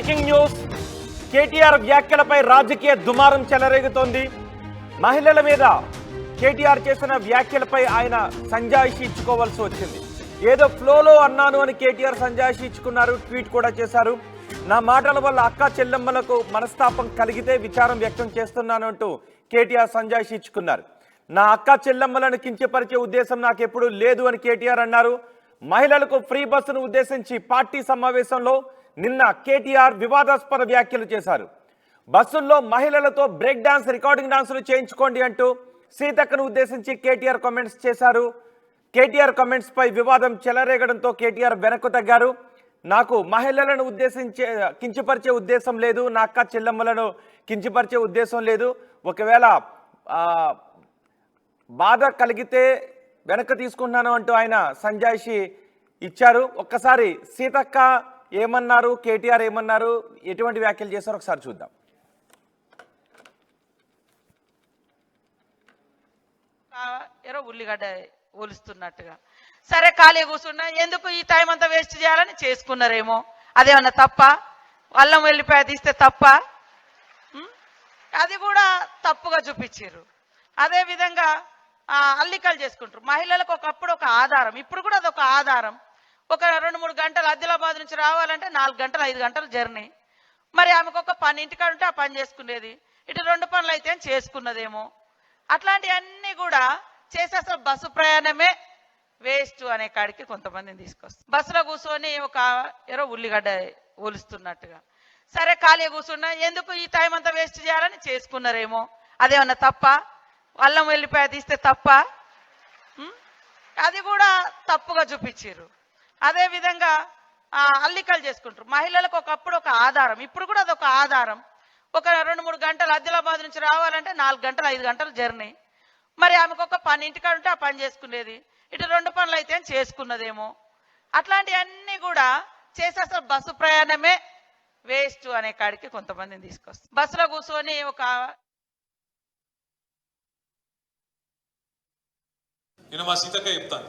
Breaking news. KTR వ్యాఖ్యలపై రాజకీయ దుమారం చెలరేగుతోంది. మహిళల మీద కేటీఆర్ చేసిన వ్యాఖ్యలపై ఆయన సంజాయిషి ఇచ్చుకోవాల్సి వచ్చింది. ఏదో ఫ్లోలో అన్నాను అని కేటీఆర్ సంజాయిషి ఇచ్చుకున్నారు, ట్వీట్ కూడా చేశారు. నా మాటల వల్ల అక్క చెల్లెమ్మలకు మనస్తాపం కలిగితే విచారం వ్యక్తం చేస్తున్నాను అంటూ కేటీఆర్ సంజాయిషి ఇచ్చుకున్నారు. నా అక్క చెల్లెమ్మలను కించపరిచే ఉద్దేశం నాకెప్పుడు లేదు అని కేటీఆర్ అన్నారు. మహిళలకు ఫ్రీ బస్సును ఉద్దేశించి పార్టీ సమావేశంలో నిన్న కేటీఆర్ వివాదాస్పద వ్యాఖ్యలు చేశారు. బస్సుల్లో మహిళలతో బ్రేక్ డాన్స్, రికార్డింగ్ డాన్సులు చేయించుకోండి అంటూ సీతక్కను ఉద్దేశించి కేటీఆర్ కామెంట్స్ చేశారు. కేటీఆర్ కామెంట్స్ పై వివాదం చెలరేగడంతో కేటీఆర్ వెనక్కు తగ్గారు. నాకు మహిళలను ఉద్దేశించే కించపరిచే ఉద్దేశం లేదు, నా అక్క చెల్లెమ్మలను కించపరిచే ఉద్దేశం లేదు. ఒకవేళ బాధ కలిగితే వెనక్కి తీసుకుంటున్నాను అంటూ ఆయన సంజాయిషి ఇచ్చారు. ఒక్కసారి సీతక్క ఏమన్నారు, కేటీఆర్ ఏమన్నారు, ఎటువంటి వ్యాఖ్యలు చేశారో ఒకసారి చూద్దాం. ఏరో ఉల్లిగడ్డ ఒలుస్తున్నట్టుగా సరే ఖాళీ కూర్చున్నా, ఎందుకు ఈ టైం అంతా వేస్ట్ చేయాలని చేసుకున్నారేమో. అదేమన్నా తప్ప? అల్లం వెల్లిపాయ తీస్తే తప్ప? అది కూడా తప్పుగా చూపించారు. అదేవిధంగా అల్లికలు చేసుకుంటారు. మహిళలకు ఒకప్పుడు ఒక ఆధారం, ఇప్పుడు కూడా అదొక ఆధారం. ఒక 2-3 గంటలు ఆదిలాబాద్ నుంచి రావాలంటే 4 గంటలు 5 గంటలు జర్నీ. మరి ఆమెకు ఒక పని ఇంటికాడ ఉంటే ఆ పని చేసుకునేది, ఇటు 2 పనులు అయితే చేసుకున్నదేమో. అట్లాంటివన్నీ కూడా చేసి అసలు బస్సు ప్రయాణమే వేస్ట్ అనే కాడికి కొంతమందిని తీసుకొస్తారు. బస్సులో కూర్చొని ఒక ఏరో ఉల్లిగడ్డ ఒలుస్తున్నట్టుగా సరే ఖాళీ కూర్చున్నా, ఎందుకు ఈ టైం అంతా వేస్ట్ చేయాలని చేసుకున్నారేమో. అదేమన్నా తప్ప? అల్లం వెల్లిపాయ తీస్తే తప్ప? అది కూడా తప్పుగా చూపించారు. అదేవిధంగా అల్లికలు చేసుకుంటారు. మహిళలకు ఒకప్పుడు ఒక ఆధారం, ఇప్పుడు కూడా అదొక ఆధారం. ఒక 2-3 గంటలు ఆదిలాబాద్ నుంచి రావాలంటే 4 గంటలు 5 గంటలు జర్నీ. మరి ఆమెకు ఒక పని ఇంటికాడ ఉంటే ఆ పని చేసుకునేది, ఇటు 2 పనులు అయితే చేసుకున్నదేమో. అట్లాంటివన్నీ కూడా చేసి అసలు బస్సు ప్రయాణమే వేస్ట్ అనే కాడికి కొంతమందిని తీసుకొస్తారు. బస్సులో కూర్చొని ఒక నేను మా సీతక్క చెప్తాను,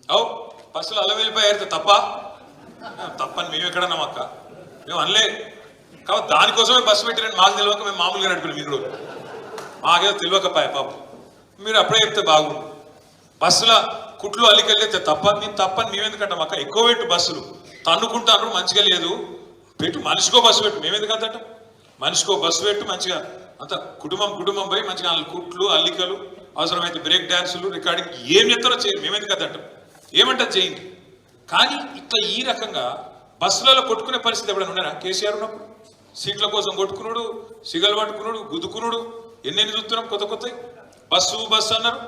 అవు బస్సులో అల్లం వెళ్ళిపోయారు తప్పని మేము ఎక్కడన్నాం అక్క, మేము అనలే. కాబట్టి దానికోసమే బస్సు పెట్టిరని మాకు తెలియక మేము మామూలుగా నడిపారు. మీరు మాకేదో తెలియకపాయ పాపం, మీరు అప్పుడే చెప్తే బాగుండు. బస్సుల కుట్లు అల్లికెళ్ళితే తప్పని మేమెందుకంటాం అక్క. ఎక్కువ పెట్టు బస్సులు తన్నుకుంటాను, మంచిగా లేదు పెట్టు, మనిషికో బస్సు పెట్టు. మేమెందుకు అంతట మనిషికో బస్సు పెట్టు, మంచిగా అంత కుటుంబం పోయి మంచిగా కుట్లు అల్లికలు, అవసరమైతే బ్రేక్ డాన్సులు, రికార్డింగ్ ఏం చెప్తారో చేయండి, మేమెందుకు అంతటం ఏమంటారు చేయండి. కానీ ఇట్లా ఈ రకంగా బస్సులలో కొట్టుకునే పరిస్థితి ఎప్పుడైనా ఉన్నారా? కేసీఆర్ ఉన్నప్పుడు సీట్ల కోసం కొట్టుకున్నాడు, సిగలు పట్టుకున్నాడు, గుద్దుకున్నాడు, ఎన్నెన్ని చూస్తున్నాం కొత్త బస్సు అన్నారు.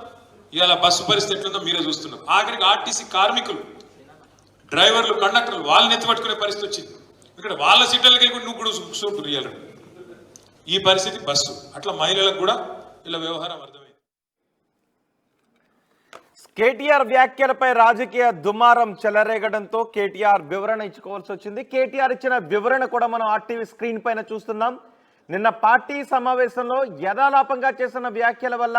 ఇవాళ బస్సు పరిస్థితి ఎట్లుందో మీరే చూస్తున్నారు. ఆఖరికి ఆర్టీసీ కార్మికులు, డ్రైవర్లు, కండక్టర్లు వాళ్ళని ఎత్తిపట్టుకునే పరిస్థితి వచ్చింది. ఇక్కడ వాళ్ళ సీట్లకి వెళ్ళి నువ్వు కూడా చూసుకుంటారు. ఇవాళ ఈ పరిస్థితి బస్సు. అట్లా మహిళలకు కూడా ఇలా వ్యవహారం అర్థమైంది. కేటీఆర్ వ్యాఖ్యలపై రాజకీయ దుమారం చెలరేగడంతో కేటీఆర్ వివరణ ఇచ్చుకోవాల్సి వచ్చింది. కేటీఆర్ ఇచ్చిన వివరణ కూడా మనం ఆర్టీవీ స్క్రీన్ పైన చూస్తున్నాం. నిన్న పార్టీ సమావేశంలో యథాలాపంగా చేసిన వ్యాఖ్యల వల్ల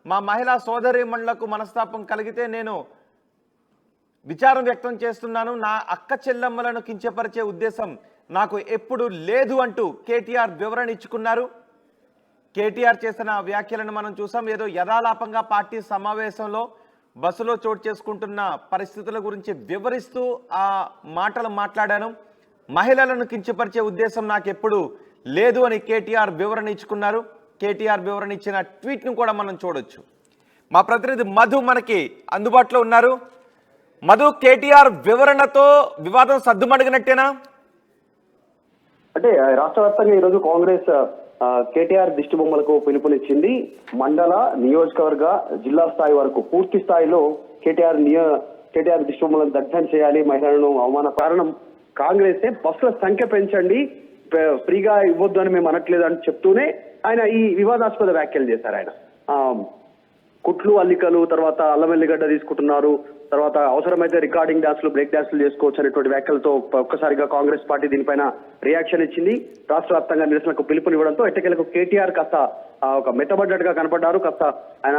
మా మహిళా సోదరీమణులకు మనస్తాపం కలిగితే నేను విచారం వ్యక్తం చేస్తున్నాను, నా అక్క చెల్లెమ్మలను కించపరిచే ఉద్దేశం నాకు ఎప్పుడు లేదు అంటూ కేటీఆర్ వివరణ ఇచ్చుకున్నారు. కేటీఆర్ చేసిన వ్యాఖ్యలను మనం చూసాం. ఏదో యథాలాపంగా పార్టీ సమావేశంలో బస్సులో చోటు చేసుకుంటున్న పరిస్థితుల గురించి వివరిస్తూ ఆ మాటలు మాట్లాడాను. మహిళలను కించపరిచే ఉద్దేశం నాకెప్పుడు లేదు అని కేటీఆర్ వివరణ ఇచ్చుకున్నారు. కేటీఆర్ వివరణ ఇచ్చిన ట్వీట్ను కూడా మనం చూడొచ్చు. మా ప్రతినిధి మధు మనకి అందుబాటులో ఉన్నారు. మధు, కేటీఆర్ వివరణతో వివాదం సద్దుమణిగినట్టేనా? అంటే రాష్ట్ర వ్యాప్తంగా ఈరోజు కాంగ్రెస్ కేటీఆర్ దిష్టి బొమ్మలకు పిలుపునిచ్చింది. మండల, నియోజకవర్గ, జిల్లా స్థాయి వరకు పూర్తి స్థాయిలో కేటీఆర్ దిష్టి బొమ్మలను దగ్ధం చేయాలి, మహిళలను అవమాన కారణం కాంగ్రెసే. బస్సుల సంఖ్య పెంచండి, ఫ్రీగా ఇవ్వద్దు అని మేము అనట్లేదు అని చెప్తూనే ఆయన ఈ వివాదాస్పద వ్యాఖ్యలు చేశారు. ఆయన కుట్లు అల్లికలు, తర్వాత అల్లం ఎల్లిగడ్డ తీసుకుంటున్నారు, తర్వాత అవసరమైతే రికార్డింగ్ డాన్సులు, బ్రేక్ డాన్సులు చేసుకోవచ్చు అనేటువంటి వ్యాఖ్యలతో ఒక్కసారిగా కాంగ్రెస్ పార్టీ దీనిపైన రియాక్షన్ ఇచ్చింది. రాష్ట్ర వ్యాప్తంగా నిరసనకు పిలుపునివ్వడంతో ఎట్టకేలకు కేటీఆర్ కాస్త ఒక మెత్తబడ్డట్టుగా కనపడ్డారు. కాస్త ఆయన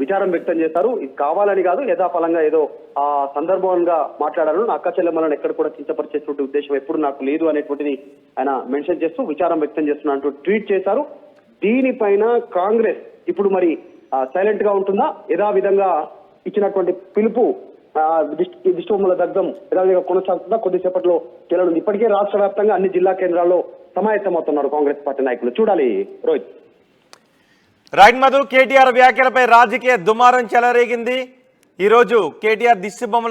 విచారం వ్యక్తం చేశారు. ఇది కావాలని కాదు, యథాఫలంగా ఏదో ఆ సందర్భంగా మాట్లాడారు. నా అక్క చెల్లెమ్మలను ఎక్కడ కూడా కించపరిచేటువంటి ఉద్దేశం ఎప్పుడు నాకు లేదు అనేటువంటిది ఆయన మెన్షన్ చేస్తూ విచారం వ్యక్తం చేస్తున్నట్టు ట్వీట్ చేశారు. దీనిపైన కాంగ్రెస్ ఇప్పుడు మరి సైలెంట్ గా ఉంటుందా, యథావిధంగా ఇచ్చినటువంటి పిలుపు దిష్టిబొమ్మల దగ్ధం యథావిధంగా కొనసాగుతుందా, కొద్దిసేపట్లో తేలనుంది. ఇప్పటికే రాష్ట్ర వ్యాప్తంగా అన్ని జిల్లా కేంద్రాల్లో సమాయత్తమవుతున్నారు కాంగ్రెస్ పార్టీ నాయకులు. చూడాలి రోహిత్. రైట్ మధు, కేటీఆర్ వ్యాఖ్యలపై రాజకీయ దుమారం చెలరేగింది. ఈరోజు కేటీఆర్ దిష్టిబొమ్మల